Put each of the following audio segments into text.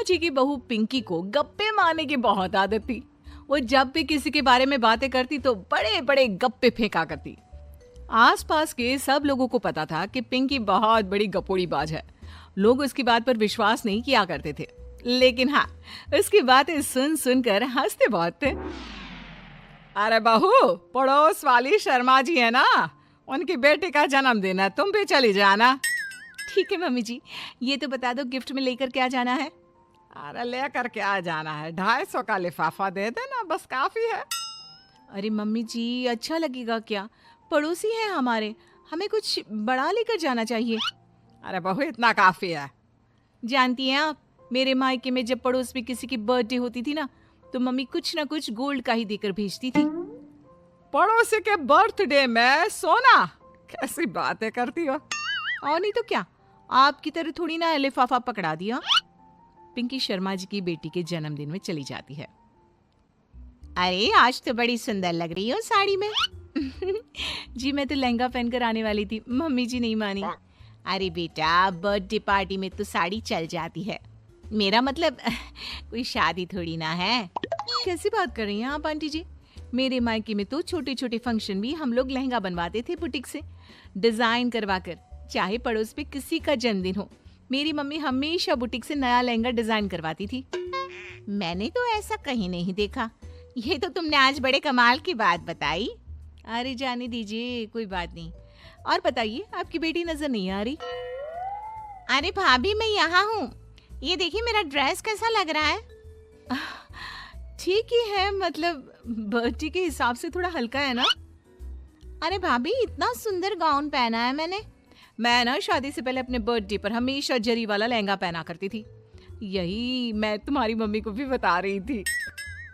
जी की बहू पिंकी को गप्पे मारने की बहुत आदत थी। वो जब भी किसी के बारे में बातें करती तो बड़े बड़े गप्पे फेंका करती। आसपास के सब लोगों को पता था कि पिंकी बहुत बड़ी गपोड़ी बाज है। लोग उसकी बात पर विश्वास नहीं किया करते थे, लेकिन हाँ, उसकी बातें सुन सुनकर हंसते बहुत थे। अरे बहू, पड़ोस वाली शर्मा जी है ना, उनकी बेटी का जन्मदिन है, तुम भी चली जाना। ठीक है मम्मी जी, ये तो बता दो गिफ्ट में लेकर क्या जाना है। अरे लेकर क्या जाना है, 250 का लिफाफा दे देना, बस काफी है। अरे मम्मी जी, अच्छा लगेगा क्या? पड़ोसी हैं हमारे, हमें कुछ बड़ा लेकर जाना चाहिए। अरे बहू, इतना काफी है। जानती हैं आप, मेरे मायके में जब पड़ोस में किसी की बर्थडे होती थी ना, तो मम्मी कुछ ना कुछ गोल्ड का ही देकर भेजती थी। पड़ोसी के बर्थडे में सोना? कैसी बातें करती हो। और नहीं तो क्या, आपकी तरह थोड़ी ना लिफाफा पकड़ा दिया। पिंकी शर्मा जी की बेटी के जन्मदिन में चली जाती है। अरे आज तो बड़ी सुंदर लग रही हो साड़ी में। जी मैं तो लहंगा पहनकर आने वाली थी, मम्मी जी नहीं मानी। अरे बेटा, बर्थडे पार्टी में तो साड़ी चल जाती है, मेरा मतलब कोई शादी थोड़ी ना है। कैसी बात कर रही हैं आप आंटी जी? मेरे मायके में तो छोटे छोटे फंक्शन भी हम लोग लहंगा बनवाते थे बुटीक से, डिजाइन करवाकर। चाहे पड़ोस पे किसी का जन्मदिन हो, मेरी मम्मी हमेशा बुटीक से नया लहंगा डिजाइन करवाती थी। मैंने तो ऐसा कहीं नहीं देखा, ये तो तुमने आज बड़े कमाल की बात बताई। अरे जाने दीजिए, कोई बात नहीं। और बताइए, आपकी बेटी नजर नहीं आ रही। अरे भाभी, मैं यहाँ हूँ, ये देखिए मेरा ड्रेस कैसा लग रहा है। ठीक ही है, मतलब बर्थडे के हिसाब से थोड़ा हल्का है ना। अरे भाभी, इतना सुंदर गाउन पहना है मैंने। मैं ना शादी से पहले अपने बर्थडे पर हमेशा जरी वाला लहंगा पहना करती थी, यही मैं तुम्हारी मम्मी को भी बता रही थी।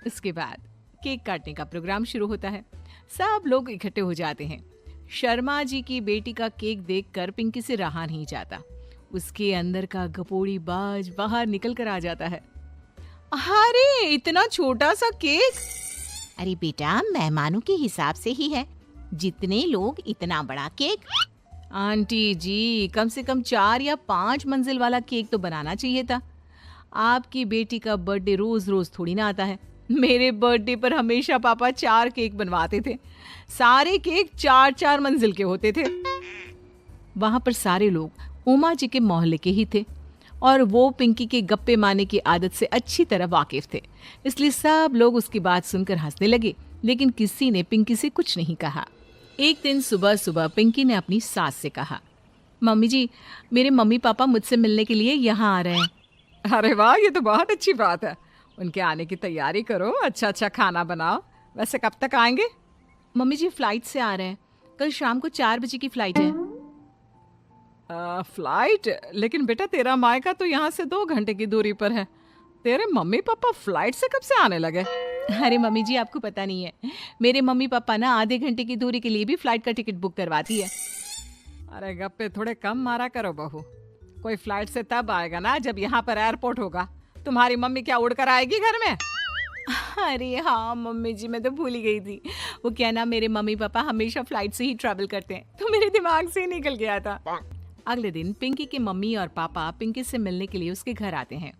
इसके बाद केक काटने का प्रोग्राम शुरू होता है। सब लोग इकट्ठे हो जाते हैं। शर्मा जी की बेटी का केक देखकर पिंकी से रहा नहीं जाता। उसके अंदर का गपोड़ी बाज बाहर निकल कर आ जाता है। अरे इतना छोटा सा केक! अरे बेटा, मेहमानों के हिसाब से ही है, जितने लोग इतना बड़ा केक। आंटी जी, कम से कम 4 या 5 मंजिल वाला केक तो बनाना चाहिए था। आपकी बेटी का बर्थडे रोज रोज थोड़ी ना आता है। मेरे बर्थडे पर हमेशा पापा 4 केक बनवाते थे, सारे केक 4-4 मंजिल के होते थे। वहां पर सारे लोग उमा जी के मोहल्ले के ही थे और वो पिंकी के गप्पे मारने की आदत से अच्छी तरह वाकिफ थे, इसलिए सब लोग उसकी बात सुनकर हंसने लगे, लेकिन किसी ने पिंकी से कुछ नहीं कहा। एक दिन सुबह सुबह पिंकी ने अपनी सास से कहा, मम्मी जी, मेरे मम्मी पापा मुझसे मिलने के लिए यहाँ आ रहे हैं। अरे वाह, ये तो बहुत अच्छी बात है, उनके आने की तैयारी करो, अच्छा अच्छा खाना बनाओ। वैसे कब तक आएंगे? मम्मी जी फ्लाइट से आ रहे हैं, कल शाम को 4 बजे की फ्लाइट है। फ्लाइट? लेकिन बेटा, तेरा मायका तो यहाँ से 2 घंटे की दूरी पर है, तेरे मम्मी पापा फ्लाइट से कब से आने लगे? अरे मम्मी जी, आपको पता नहीं है, मेरे मम्मी पापा ना आधे घंटे की दूरी के लिए भी फ्लाइट का टिकट बुक करवाती है। अरे गप्पे थोड़े कम मारा करो बहू, कोई फ्लाइट से तब आएगा ना जब यहाँ पर एयरपोर्ट होगा। तुम्हारी मम्मी क्या उड़कर आएगी घर में? अरे हाँ मम्मी जी, मैं तो भूल ही गई थी। वो क्या ना, मेरे मम्मी पापा हमेशा फ्लाइट से ही ट्रैवल करते हैं, तो मेरे दिमाग से ही निकल गया था। अगले दिन पिंकी के मम्मी और पापा पिंकी से मिलने के लिए उसके घर आते हैं।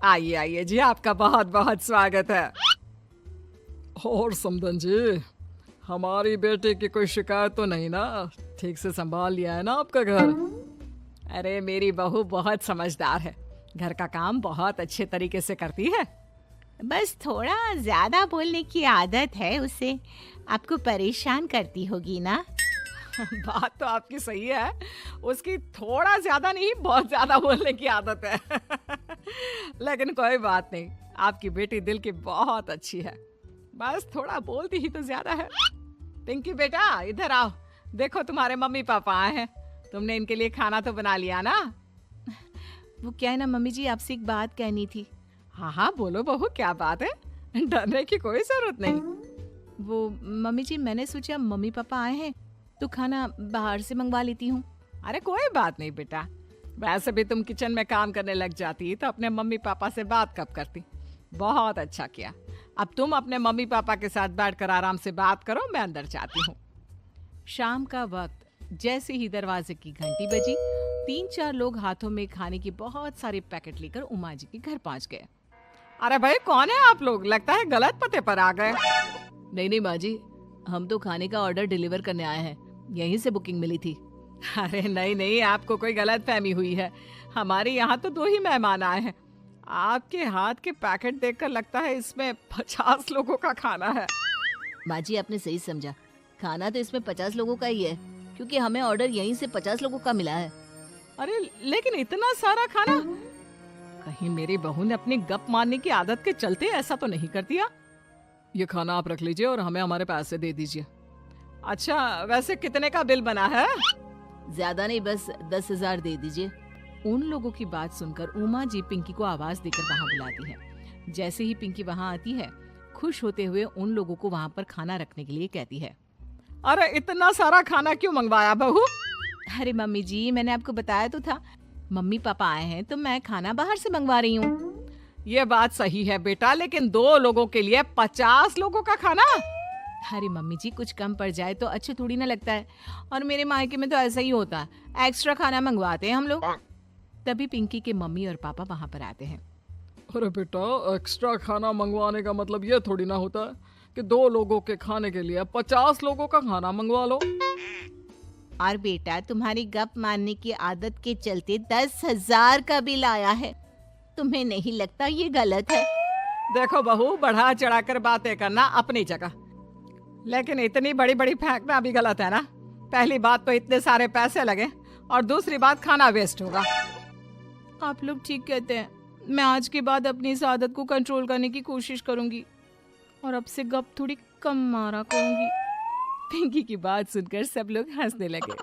आइए आइए जी, आपका बहुत बहुत स्वागत है। और समदन जी, हमारी बेटे की कोई शिकायत तो नहीं ना? ठीक से संभाल लिया है ना आपका घर? अरे मेरी बहू बहुत समझदार है, घर का काम बहुत अच्छे तरीके से करती है। बस थोड़ा ज्यादा बोलने की आदत है उसे, आपको परेशान करती होगी ना। बात तो आपकी सही है, उसकी थोड़ा ज्यादा नहीं बहुत ज्यादा बोलने की आदत है। लेकिन कोई बात नहीं, आपकी बेटी दिल की बहुत अच्छी है, बस थोड़ा बोलती ही तो ज्यादा है। पिंकी बेटा, इधर आओ, देखो तुम्हारे मम्मी पापा आए हैं, तुमने इनके लिए खाना तो बना लिया ना? वो क्या है ना मम्मी जी, आपसे एक बात कहनी थी। हाँ हाँ बोलो बहू, क्या बात है, डरने की कोई जरूरत नहीं। वो मम्मी जी, मैंने सोचा मम्मी पापा आए हैं तो खाना बाहर से मंगवा लेती हूँ। अरे कोई बात नहीं बेटा, वैसे भी तुम किचन में काम करने लग जाती तो अपने मम्मी पापा से बात कब करती। बहुत अच्छा किया, अब तुम अपने मम्मी पापा के साथ बैठकर आराम से बात करो, मैं अंदर जाती हूँ। शाम का वक्त जैसे ही दरवाजे की घंटी बजी 3-4 लोग हाथों में खाने की बहुत सारे पैकेट लेकर उमा जी के घर पहुंच गए। अरे भाई, कौन है आप लोग? लगता है गलत पते पर आ गए। नहीं नहीं माँ जी, हम तो खाने का ऑर्डर डिलीवर करने आए हैं, यहीं से बुकिंग मिली थी। अरे नहीं नहीं, आपको कोई गलत फहमी हुई है। हमारे यहाँ तो 2 ही मेहमान आए हैं। आपके हाथ के पैकेट देखकर लगता है इसमें 50 लोगों का खाना है। माँ जी, आपने सही समझा, खाना तो इसमें 50 लोगों का ही है, क्योंकि हमें ऑर्डर यहीं से 50 लोगों का मिला है। अरे लेकिन इतना सारा खाना, कहीं मेरी बहू ने अपनी गप मारने की आदत के चलते ऐसा तो नहीं कर दिया? ये खाना आप रख लीजिए और हमें हमारे पैसे दे दीजिए। अच्छा, वैसे कितने का बिल बना है? ज्यादा नहीं, बस 10,000 दे दीजिए। उन लोगों की बात सुनकर उमा जी पिंकी को आवाज देकर वहाँ बुलाती है। जैसे ही पिंकी वहाँ आती है, खुश होते हुए उन लोगों को वहाँ पर खाना रखने के लिए कहती है। अरे इतना सारा खाना क्यों मंगवाया बहू? अरे मम्मी जी, मैंने आपको बताया तो था, मम्मी पापा आए हैं तो मैं खाना बाहर से मंगवा रही हूँ। ये बात सही है बेटा, लेकिन 2 लोगों के लिए 50 लोगों का खाना? अरे मम्मी जी, कुछ कम पड़ जाए तो अच्छा थोड़ी ना लगता है, और मेरे मायके में तो ऐसा ही होता है, एक्स्ट्रा खाना मंगवाते हैं हम लोग। तभी पिंकी के मम्मी और पापा वहाँ पर आते हैं। अरे बेटा, एक्स्ट्रा खाना मंगवाने का मतलब ये थोड़ी ना होता है कि 2 लोगों के खाने के लिए 50 लोगों का खाना मंगवा लो। और बेटा, तुम्हारी गप मारने की आदत के चलते 10,000 का बिल आया है। तुम्हें नहीं लगता ये गलत है? देखो बहू, बढ़ा चढ़ाकर बातें करना अपनी जगह, लेकिन इतनी बड़ी बड़ी फेंकना भी गलत है ना। पहली बात तो इतने सारे पैसे लगे, और दूसरी बात खाना वेस्ट होगा। आप लोग ठीक कहते हैं, मैं आज के बाद अपनी इस आदत को कंट्रोल करने की कोशिश करूंगी और अब से गप थोड़ी कम मारा करूंगी। पिंकी की बात सुनकर सब लोग हंसने लगे।